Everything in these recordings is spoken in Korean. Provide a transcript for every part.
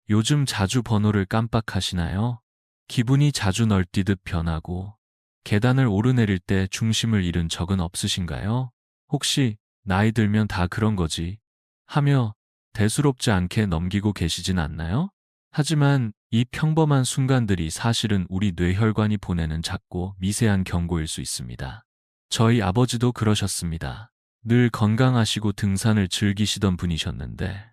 요즘 자주 번호를 깜빡하시나요? 기분이 자주 널뛰듯 변하고 계단을 오르내릴 때 중심을 잃은 적은 없으신가요? 혹시 나이 들면 다 그런 거지 하며 대수롭지 않게 넘기고 계시진 않나요? 하지만 이 평범한 순간들이 사실은 우리 뇌혈관이 보내는 작고 미세한 경고일 수 있습니다. 저희 아버지도 그러셨습니다. 늘 건강하시고 등산을 즐기시던 분이셨는데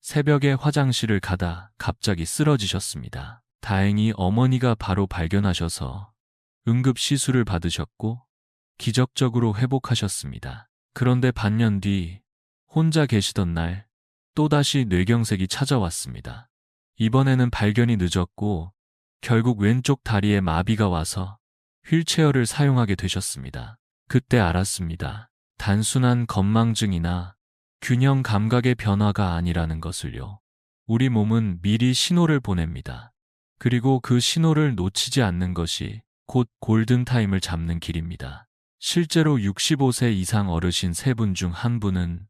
새벽에 화장실을 가다 갑자기 쓰러지셨습니다. 다행히 어머니가 바로 발견하셔서 응급 시술을 받으셨고 기적적으로 회복하셨습니다. 그런데 반년 뒤 혼자 계시던 날 또다시 뇌경색이 찾아왔습니다. 이번에는 발견이 늦었고 결국 왼쪽 다리에 마비가 와서 휠체어를 사용하게 되셨습니다. 그때 알았습니다. 단순한 건망증이나 균형 감각의 변화가 아니라는 것을요. 우리 몸은 미리 신호를 보냅니다. 그리고 그 신호를 놓치지 않는 것이 곧 골든타임을 잡는 길입니다. 실제로 65세 이상 어르신 3분 중 1분은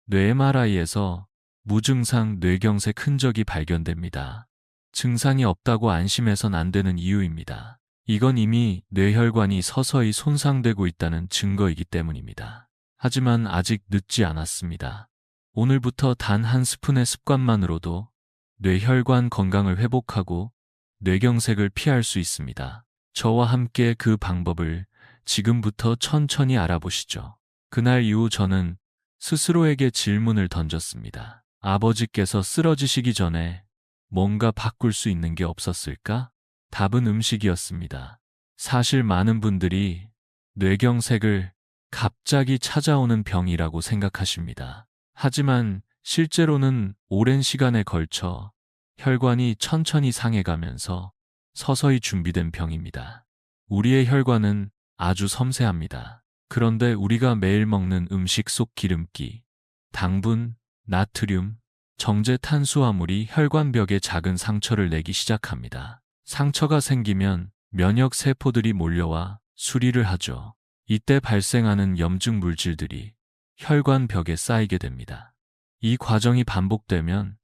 뇌 MRI에서 무증상 뇌경색 흔적이 발견됩니다. 증상이 없다고 안심해선 안 되는 이유입니다. 이건 이미 뇌혈관이 서서히 손상되고 있다는 증거이기 때문입니다. 하지만 아직 늦지 않았습니다. 오늘부터 단 한 스푼의 습관만으로도 뇌혈관 건강을 회복하고 뇌경색을 피할 수 있습니다. 저와 함께 그 방법을 지금부터 천천히 알아보시죠. 그날 이후 저는 스스로에게 질문을 던졌습니다. 아버지께서 쓰러지시기 전에 뭔가 바꿀 수 있는 게 없었을까? 답은 음식이었습니다. 사실 많은 분들이 뇌경색을 갑자기 찾아오는 병이라고 생각하십니다. 하지만 실제로는 오랜 시간에 걸쳐 혈관이 천천히 상해가면서 서서히 준비된 병입니다. 우리의 혈관은 아주 섬세합니다. 그런데 우리가 매일 먹는 음식 속 기름기, 당분, 나트륨, 정제 탄수화물이 혈관벽에 작은 상처를 내기 시작합니다. 상처가 생기면 면역 세포들이 몰려와 수리를 하죠. 이때 발생하는 염증 물질들이 혈관벽에 쌓이게 됩니다. 이 과정이 반복되면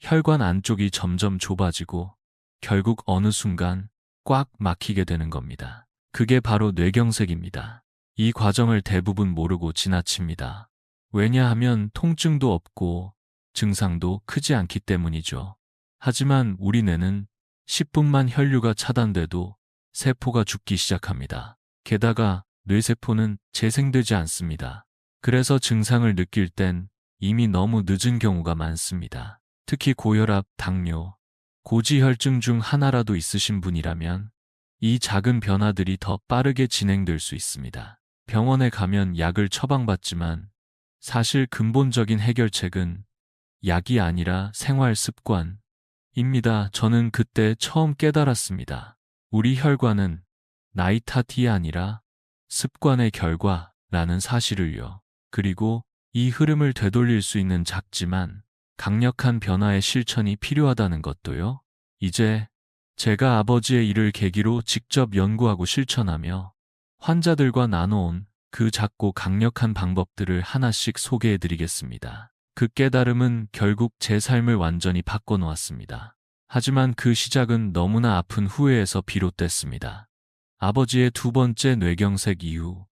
혈관 안쪽이 점점 좁아지고 결국 어느 순간 꽉 막히게 되는 겁니다. 그게 바로 뇌경색입니다. 이 과정을 대부분 모르고 지나칩니다. 왜냐하면 통증도 없고 증상도 크지 않기 때문이죠. 하지만 우리 뇌는 10분만 혈류가 차단돼도 세포가 죽기 시작합니다. 게다가 뇌세포는 재생되지 않습니다. 그래서 증상을 느낄 땐 이미 너무 늦은 경우가 많습니다. 특히 고혈압, 당뇨, 고지혈증 중 하나라도 있으신 분이라면 이 작은 변화들이 더 빠르게 진행될 수 있습니다. 병원에 가면 약을 처방받지만 사실 근본적인 해결책은 약이 아니라 생활 습관입니다. 저는 그때 처음 깨달았습니다. 우리 혈관은 나이 탓이 아니라 습관의 결과라는 사실을요. 그리고 이 흐름을 되돌릴 수 있는 작지만 강력한 변화의 실천이 필요하다는 것도요. 이제 제가 아버지의 일을 계기로 직접 연구하고 실천하며 환자들과 나눠온 그 작고 강력한 방법들을 하나씩 소개해 드리겠습니다. 그 깨달음은 결국 제 삶을 완전히 바꿔놓았습니다. 하지만 그 시작은 너무나 아픈 후회에서 비롯됐습니다. 아버지의 2번째 뇌경색 이후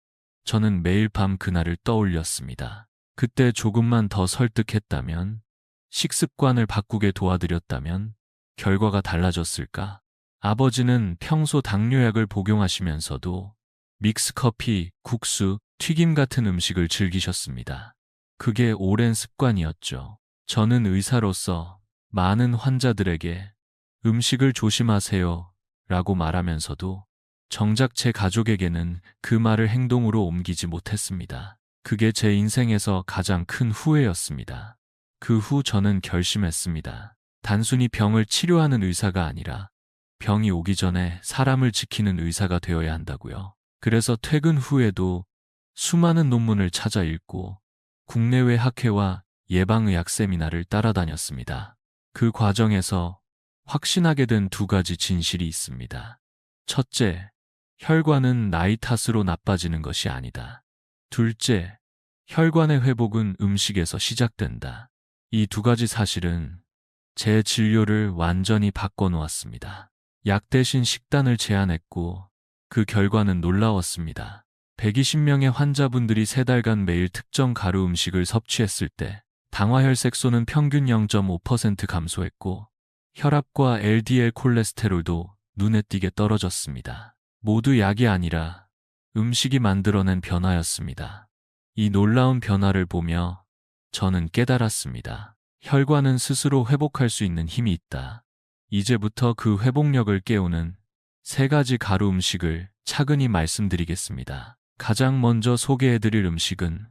저는 매일 밤 그날을 떠올렸습니다. 그때 조금만 더 설득했다면, 식습관을 바꾸게 도와드렸다면 결과가 달라졌을까? 아버지는 평소 당뇨약을 복용하시면서도 믹스커피, 국수, 튀김 같은 음식을 즐기셨습니다. 그게 오랜 습관이었죠. 저는 의사로서 많은 환자들에게 음식을 조심하세요 라고 말하면서도 정작 제 가족에게는 그 말을 행동으로 옮기지 못했습니다. 그게 제 인생에서 가장 큰 후회였습니다. 그 후 저는 결심했습니다. 단순히 병을 치료하는 의사가 아니라 병이 오기 전에 사람을 지키는 의사가 되어야 한다고요. 그래서 퇴근 후에도 수많은 논문을 찾아 읽고 국내외 학회와 예방의학 세미나를 따라다녔습니다. 그 과정에서 확신하게 된 2가지 진실이 있습니다. 첫째, 혈관은 나이 탓으로 나빠지는 것이 아니다. 둘째, 혈관의 회복은 음식에서 시작된다. 이 2가지 사실은 제 진료를 완전히 바꿔놓았습니다. 약 대신 식단을 제한했고 그 결과는 놀라웠습니다. 120명의 환자분들이 3달간 매일 특정 가루 음식을 섭취했을 때 당화혈색소는 평균 0.5% 감소했고 혈압과 LDL 콜레스테롤도 눈에 띄게 떨어졌습니다. 모두 약이 아니라 음식이 만들어낸 변화였습니다. 이 놀라운 변화를 보며 저는 깨달았습니다. 혈관은 스스로 회복할 수 있는 힘이 있다. 이제부터 그 회복력을 깨우는 3가지 가루 음식을 차근히 말씀드리겠습니다. 가장 먼저 소개해드릴 음식은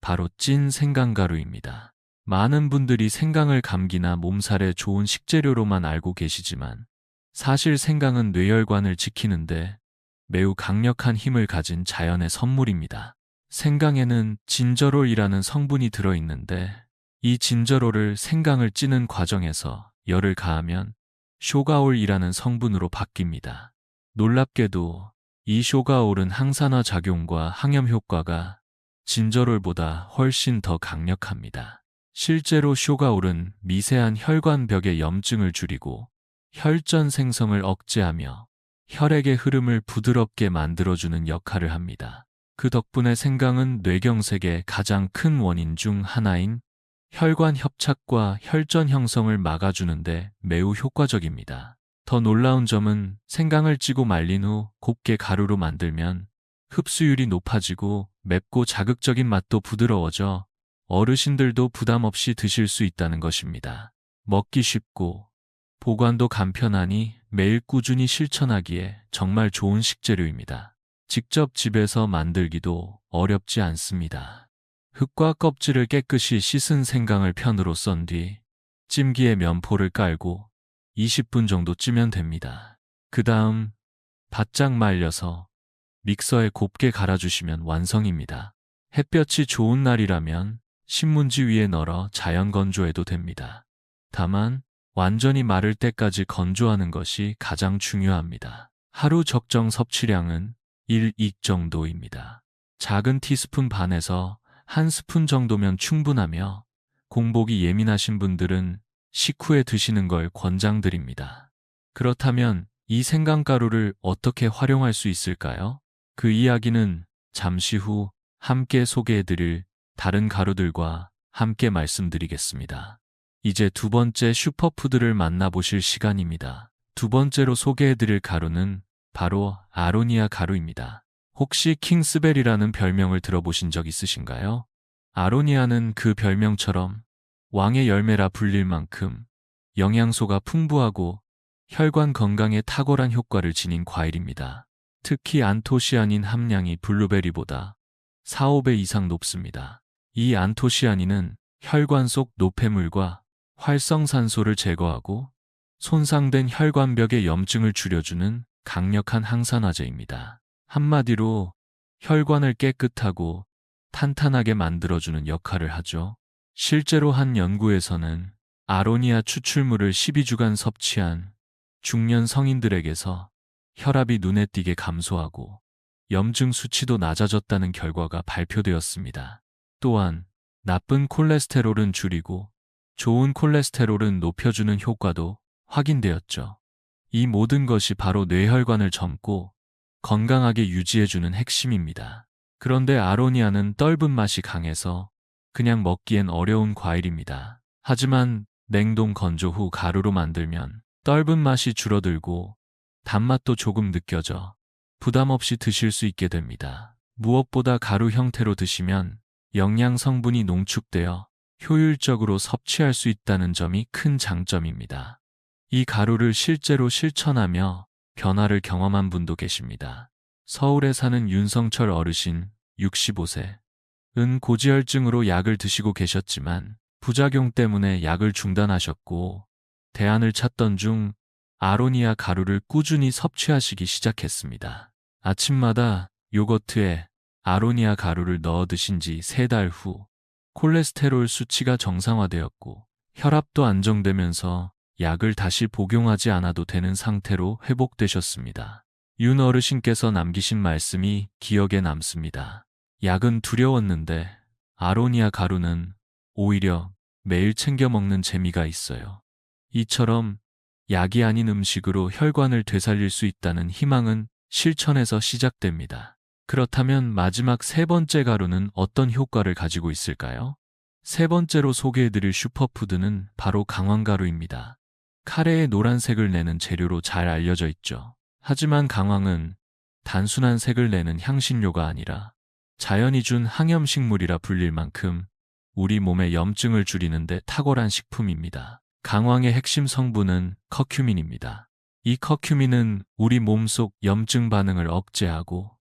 바로 찐 생강가루입니다. 많은 분들이 생강을 감기나 몸살에 좋은 식재료로만 알고 계시지만 사실 생강은 뇌혈관을 지키는데 매우 강력한 힘을 가진 자연의 선물입니다. 생강에는 진저롤이라는 성분이 들어있는데 이 진저롤을 생강을 찌는 과정에서 열을 가하면 쇼가올이라는 성분으로 바뀝니다. 놀랍게도 이 쇼가올은 항산화 작용과 항염 효과가 진저롤보다 훨씬 더 강력합니다. 실제로 쇼가올은 미세한 혈관벽의 염증을 줄이고 혈전 생성을 억제하며 혈액의 흐름을 부드럽게 만들어주는 역할을 합니다. 그 덕분에 생강은 뇌경색의 가장 큰 원인 중 하나인 혈관 협착과 혈전 형성을 막아주는데 매우 효과적입니다. 더 놀라운 점은 생강을 찌고 말린 후 곱게 가루로 만들면 흡수율이 높아지고 맵고 자극적인 맛도 부드러워져 어르신들도 부담 없이 드실 수 있다는 것입니다. 먹기 쉽고 보관도 간편하니 매일 꾸준히 실천하기에 정말 좋은 식재료입니다. 직접 집에서 만들기도 어렵지 않습니다. 흙과 껍질을 깨끗이 씻은 생강을 편으로 썬 뒤 찜기에 면포를 깔고 20분 정도 찌면 됩니다. 그 다음 바짝 말려서 믹서에 곱게 갈아주시면 완성입니다. 햇볕이 좋은 날이라면 신문지 위에 널어 자연 건조해도 됩니다. 다만 완전히 마를 때까지 건조하는 것이 가장 중요합니다. 하루 적정 섭취량은 1익 정도입니다. 작은 티스푼 반에서 1스푼 정도면 충분하며 공복이 예민하신 분들은 식후에 드시는 걸 권장드립니다. 그렇다면 이 생강가루를 어떻게 활용할 수 있을까요? 그 이야기는 잠시 후 함께 소개해드릴 다른 가루들과 함께 말씀드리겠습니다. 이제 두 번째 슈퍼푸드를 만나보실 시간입니다. 두 번째로 소개해드릴 가루는 바로 아로니아 가루입니다. 혹시 킹스벨이라는 별명을 들어보신 적 있으신가요? 아로니아는 그 별명처럼 왕의 열매라 불릴 만큼 영양소가 풍부하고 혈관 건강에 탁월한 효과를 지닌 과일입니다. 특히 안토시아닌 함량이 블루베리보다 4, 5배 이상 높습니다. 이 안토시아닌은 혈관 속 노폐물과 활성산소를 제거하고 손상된 혈관벽의 염증을 줄여주는 강력한 항산화제입니다. 한마디로 혈관을 깨끗하고 탄탄하게 만들어주는 역할을 하죠. 실제로 한 연구에서는 아로니아 추출물을 12주간 섭취한 중년 성인들에게서 혈압이 눈에 띄게 감소하고 염증 수치도 낮아졌다는 결과가 발표되었습니다. 또한 나쁜 콜레스테롤은 줄이고 좋은 콜레스테롤은 높여주는 효과도 확인되었죠. 이 모든 것이 바로 뇌혈관을 젊고 건강하게 유지해주는 핵심입니다. 그런데 아로니아는 떫은 맛이 강해서 그냥 먹기엔 어려운 과일입니다. 하지만 냉동 건조 후 가루로 만들면 떫은 맛이 줄어들고 단맛도 조금 느껴져 부담 없이 드실 수 있게 됩니다. 무엇보다 가루 형태로 드시면 영양 성분이 농축되어 효율적으로 섭취할 수 있다는 점이 큰 장점입니다. 이 가루를 실제로 실천하며 변화를 경험한 분도 계십니다. 서울에 사는 윤성철 어르신 65세. 은 고지혈증으로 약을 드시고 계셨지만 부작용 때문에 약을 중단하셨고 대안을 찾던 중 아로니아 가루를 꾸준히 섭취하시기 시작했습니다. 아침마다 요거트에 아로니아 가루를 넣어 드신 지 3달 후 콜레스테롤 수치가 정상화되었고 혈압도 안정되면서 약을 다시 복용하지 않아도 되는 상태로 회복되셨습니다. 윤 어르신께서 남기신 말씀이 기억에 남습니다. 약은 두려웠는데 아로니아 가루는 오히려 매일 챙겨 먹는 재미가 있어요. 이처럼 약이 아닌 음식으로 혈관을 되살릴 수 있다는 희망은 실천에서 시작됩니다. 그렇다면 마지막 세 번째 가루는 어떤 효과를 가지고 있을까요? 세 번째로 소개해드릴 슈퍼푸드는 바로 강황가루입니다. 카레의 노란색을 내는 재료로 잘 알려져 있죠. 하지만 강황은 단순한 색을 내는 향신료가 아니라 자연이 준 항염식물이라 불릴 만큼 우리 몸의 염증을 줄이는 데 탁월한 식품입니다. 강황의 핵심 성분은 커큐민입니다. 이 커큐민은 우리 몸속 염증 반응을 억제하고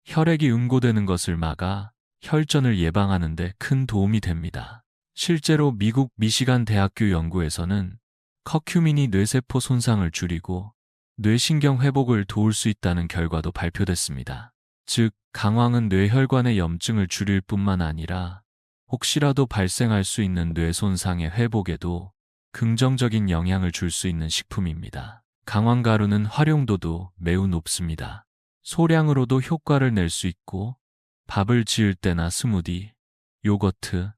혈액이 응고되는 것을 막아 혈전을 예방하는 데 큰 도움이 됩니다. 실제로 미국 미시간 대학교 연구에서는 커큐민이 뇌세포 손상을 줄이고 뇌신경 회복을 도울 수 있다는 결과도 발표됐습니다. 즉, 강황은 뇌혈관의 염증을 줄일 뿐만 아니라 혹시라도 발생할 수 있는 뇌 손상의 회복에도 긍정적인 영향을 줄 수 있는 식품입니다. 강황가루는 활용도도 매우 높습니다. 소량으로도 효과를 낼 수 있고 밥을 지을 때나 스무디, 요거트,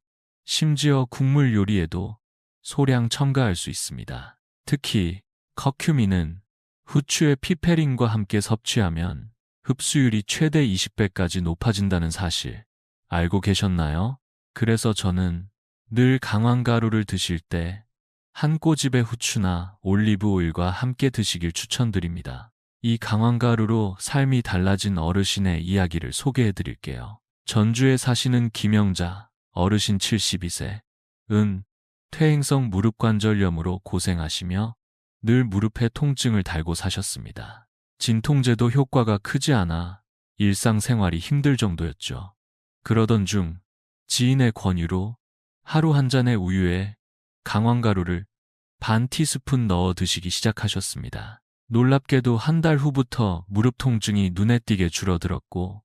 심지어 국물 요리에도 소량 첨가할 수 있습니다. 특히 커큐민은 후추의 피페린과 함께 섭취하면 흡수율이 최대 20배까지 높아진다는 사실 알고 계셨나요? 그래서 저는 늘 강황가루를 드실 때 한 꼬집의 후추나 올리브 오일과 함께 드시길 추천드립니다. 이 강황가루로 삶이 달라진 어르신의 이야기를 소개해 드릴게요. 전주에 사시는 김영자 어르신 72세. 퇴행성 무릎관절염으로 고생하시며 늘 무릎에 통증을 달고 사셨습니다. 진통제도 효과가 크지 않아 일상생활이 힘들 정도였죠. 그러던 중 지인의 권유로 하루 한 잔의 우유에 강황가루를 반 티스푼 넣어 드시기 시작하셨습니다. 놀랍게도 한 달 후부터 무릎 통증이 눈에 띄게 줄어들었고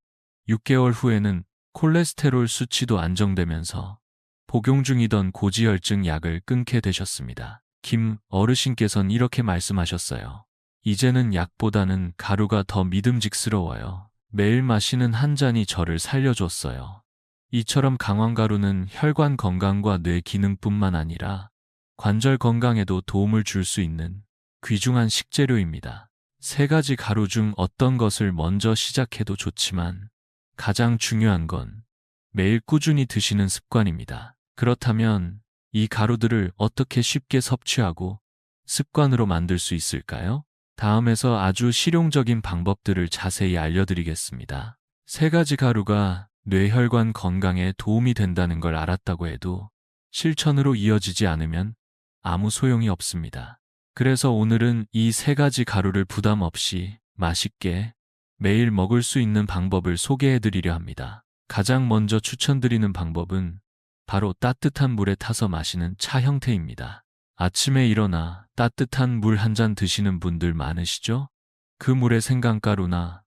6개월 후에는 콜레스테롤 수치도 안정되면서 복용 중이던 고지혈증 약을 끊게 되셨습니다. 김 어르신께서는 이렇게 말씀하셨어요. 이제는 약보다는 가루가 더 믿음직스러워요. 매일 마시는 한 잔이 저를 살려줬어요. 이처럼 강황가루는 혈관 건강과 뇌 기능뿐만 아니라 관절 건강에도 도움을 줄 수 있는 귀중한 식재료입니다. 세 가지 가루 중 어떤 것을 먼저 시작해도 좋지만 가장 중요한 건 매일 꾸준히 드시는 습관입니다. 그렇다면 이 가루들을 어떻게 쉽게 섭취하고 습관으로 만들 수 있을까요? 다음에서 아주 실용적인 방법들을 자세히 알려드리겠습니다. 세 가지 가루가 뇌혈관 건강에 도움이 된다는 걸 알았다고 해도 실천으로 이어지지 않으면 아무 소용이 없습니다. 그래서 오늘은 이 세 가지 가루를 부담 없이 맛있게 매일 먹을 수 있는 방법을 소개해 드리려 합니다. 가장 먼저 추천드리는 방법은 바로 따뜻한 물에 타서 마시는 차 형태입니다. 아침에 일어나 따뜻한 물 한 잔 드시는 분들 많으시죠? 그 물에 생강가루나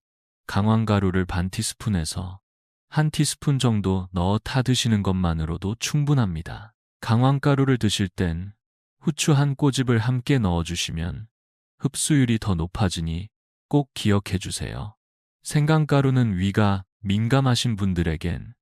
강황가루를 반 티스푼에서 한 티스푼 정도 넣어 타 드시는 것만으로도 충분합니다. 강황가루를 드실 땐 후추 한 꼬집을 함께 넣어주시면 흡수율이 더 높아지니 꼭 기억해 주세요. 생강가루는 위가 민감하신 분들에겐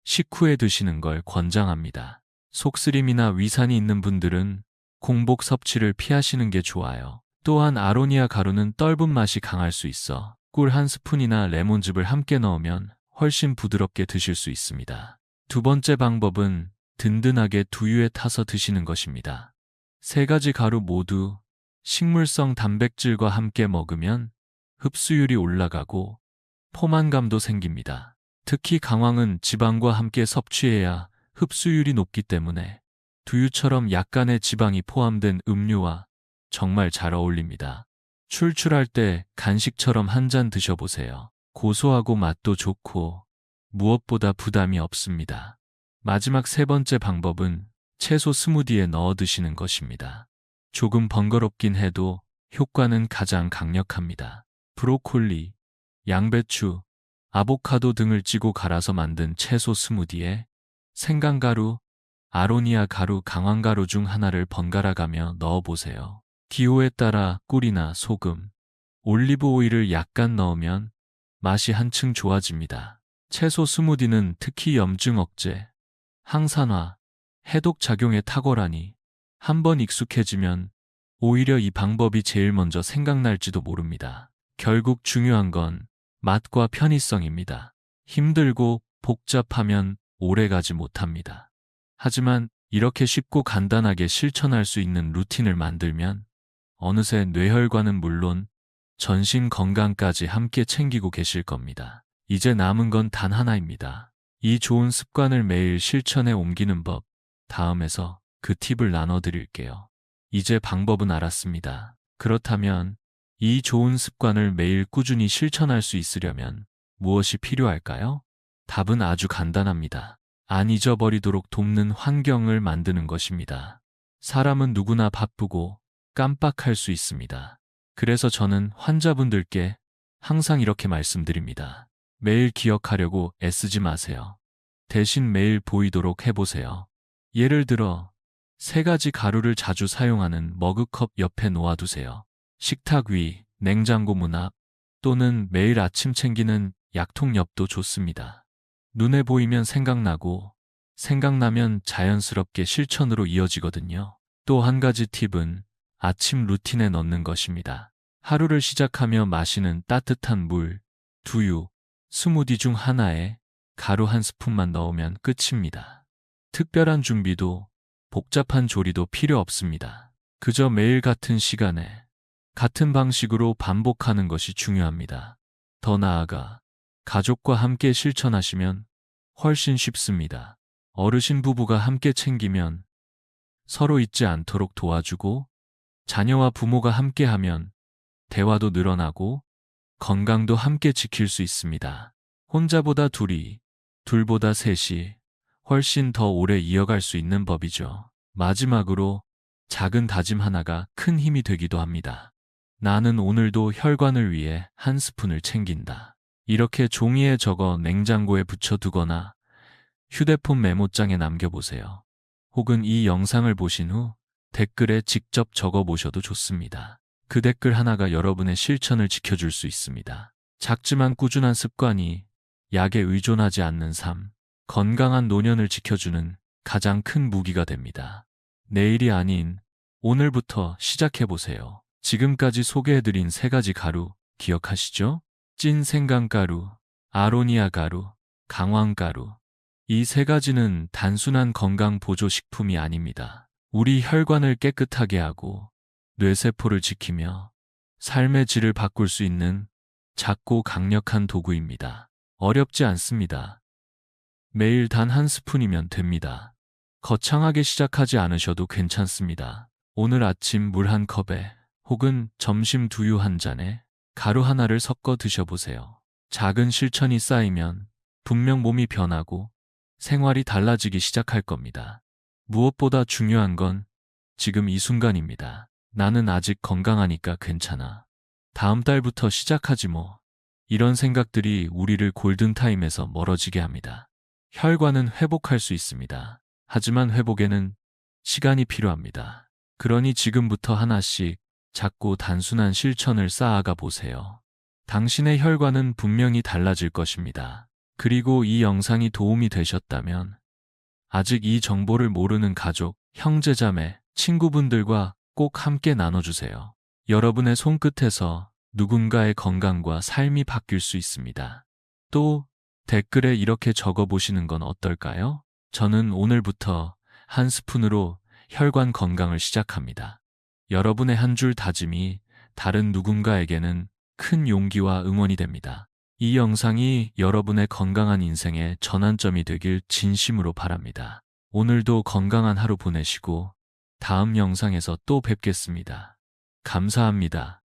식후에 드시는 걸 권장합니다. 속쓰림이나 위산이 있는 분들은 공복 섭취를 피하시는 게 좋아요. 또한 아로니아 가루는 떫은 맛이 강할 수 있어 꿀 한 스푼이나 레몬즙을 함께 넣으면 훨씬 부드럽게 드실 수 있습니다. 두 번째 방법은 든든하게 두유에 타서 드시는 것입니다. 세 가지 가루 모두 식물성 단백질과 함께 먹으면 흡수율이 올라가고 포만감도 생깁니다. 특히 강황은 지방과 함께 섭취해야 흡수율이 높기 때문에 두유처럼 약간의 지방이 포함된 음료와 정말 잘 어울립니다. 출출할 때 간식처럼 한 잔 드셔보세요. 고소하고 맛도 좋고 무엇보다 부담이 없습니다. 마지막 세 번째 방법은 채소 스무디에 넣어 드시는 것입니다. 조금 번거롭긴 해도 효과는 가장 강력합니다. 브로콜리, 양배추, 아보카도 등을 찌고 갈아서 만든 채소 스무디에 생강가루, 아로니아 가루, 강황가루 중 하나를 번갈아 가며 넣어보세요. 기호에 따라 꿀이나 소금, 올리브 오일을 약간 넣으면 맛이 한층 좋아집니다. 채소 스무디는 특히 염증 억제, 항산화, 해독 작용에 탁월하니 한번 익숙해지면 오히려 이 방법이 제일 먼저 생각날지도 모릅니다. 결국 중요한 건 맛과 편의성입니다. 힘들고 복잡하면 오래가지 못합니다. 하지만 이렇게 쉽고 간단하게 실천할 수 있는 루틴을 만들면 어느새 뇌혈관은 물론 전신 건강까지 함께 챙기고 계실 겁니다. 이제 남은 건 단 하나입니다. 이 좋은 습관을 매일 실천에 옮기는 법, 다음에서 그 팁을 나눠드릴게요. 이제 방법은 알았습니다. 그렇다면 이 좋은 습관을 매일 꾸준히 실천할 수 있으려면 무엇이 필요할까요? 답은 아주 간단합니다. 안 잊어버리도록 돕는 환경을 만드는 것입니다. 사람은 누구나 바쁘고 깜빡할 수 있습니다. 그래서 저는 환자분들께 항상 이렇게 말씀드립니다. 매일 기억하려고 애쓰지 마세요. 대신 매일 보이도록 해보세요. 예를 들어 3가지 가루를 자주 사용하는 머그컵 옆에 놓아두세요. 식탁 위, 냉장고 문 앞, 또는 매일 아침 챙기는 약통 옆도 좋습니다. 눈에 보이면 생각나고, 생각나면 자연스럽게 실천으로 이어지거든요. 또 한 가지 팁은 아침 루틴에 넣는 것입니다. 하루를 시작하며 마시는 따뜻한 물, 두유, 스무디 중 하나에 가루 한 스푼만 넣으면 끝입니다. 특별한 준비도 복잡한 조리도 필요 없습니다. 그저 매일 같은 시간에 같은 방식으로 반복하는 것이 중요합니다. 더 나아가 가족과 함께 실천하시면 훨씬 쉽습니다. 어르신 부부가 함께 챙기면 서로 잊지 않도록 도와주고, 자녀와 부모가 함께하면 대화도 늘어나고 건강도 함께 지킬 수 있습니다. 혼자보다 둘이, 둘보다 셋이 훨씬 더 오래 이어갈 수 있는 법이죠. 마지막으로 작은 다짐 하나가 큰 힘이 되기도 합니다. 나는 오늘도 혈관을 위해 한 스푼을 챙긴다. 이렇게 종이에 적어 냉장고에 붙여두거나 휴대폰 메모장에 남겨보세요. 혹은 이 영상을 보신 후 댓글에 직접 적어보셔도 좋습니다. 그 댓글 하나가 여러분의 실천을 지켜줄 수 있습니다. 작지만 꾸준한 습관이 약에 의존하지 않는 삶, 건강한 노년을 지켜주는 가장 큰 무기가 됩니다. 내일이 아닌 오늘부터 시작해보세요. 지금까지 소개해드린 3가지 가루 기억하시죠? 찐 생강가루, 아로니아 가루, 강황가루. 이 3가지는 단순한 건강 보조 식품이 아닙니다. 우리 혈관을 깨끗하게 하고 뇌세포를 지키며 삶의 질을 바꿀 수 있는 작고 강력한 도구입니다. 어렵지 않습니다. 매일 단 한 스푼이면 됩니다. 거창하게 시작하지 않으셔도 괜찮습니다. 오늘 아침 물 한 컵에 혹은 점심 두유 한 잔에 가루 하나를 섞어 드셔보세요. 작은 실천이 쌓이면 분명 몸이 변하고 생활이 달라지기 시작할 겁니다. 무엇보다 중요한 건 지금 이 순간입니다. 나는 아직 건강하니까 괜찮아. 다음 달부터 시작하지 뭐. 이런 생각들이 우리를 골든타임에서 멀어지게 합니다. 혈관은 회복할 수 있습니다. 하지만 회복에는 시간이 필요합니다. 그러니 지금부터 하나씩 작고 단순한 실천을 쌓아가 보세요. 당신의 혈관은 분명히 달라질 것입니다. 그리고 이 영상이 도움이 되셨다면 아직 이 정보를 모르는 가족, 형제자매, 친구분들과 꼭 함께 나눠주세요. 여러분의 손끝에서 누군가의 건강과 삶이 바뀔 수 있습니다. 또 댓글에 이렇게 적어보시는 건 어떨까요? 저는 오늘부터 한 스푼으로 혈관 건강을 시작합니다. 여러분의 한 줄 다짐이 다른 누군가에게는 큰 용기와 응원이 됩니다. 이 영상이 여러분의 건강한 인생의 전환점이 되길 진심으로 바랍니다. 오늘도 건강한 하루 보내시고 다음 영상에서 또 뵙겠습니다. 감사합니다.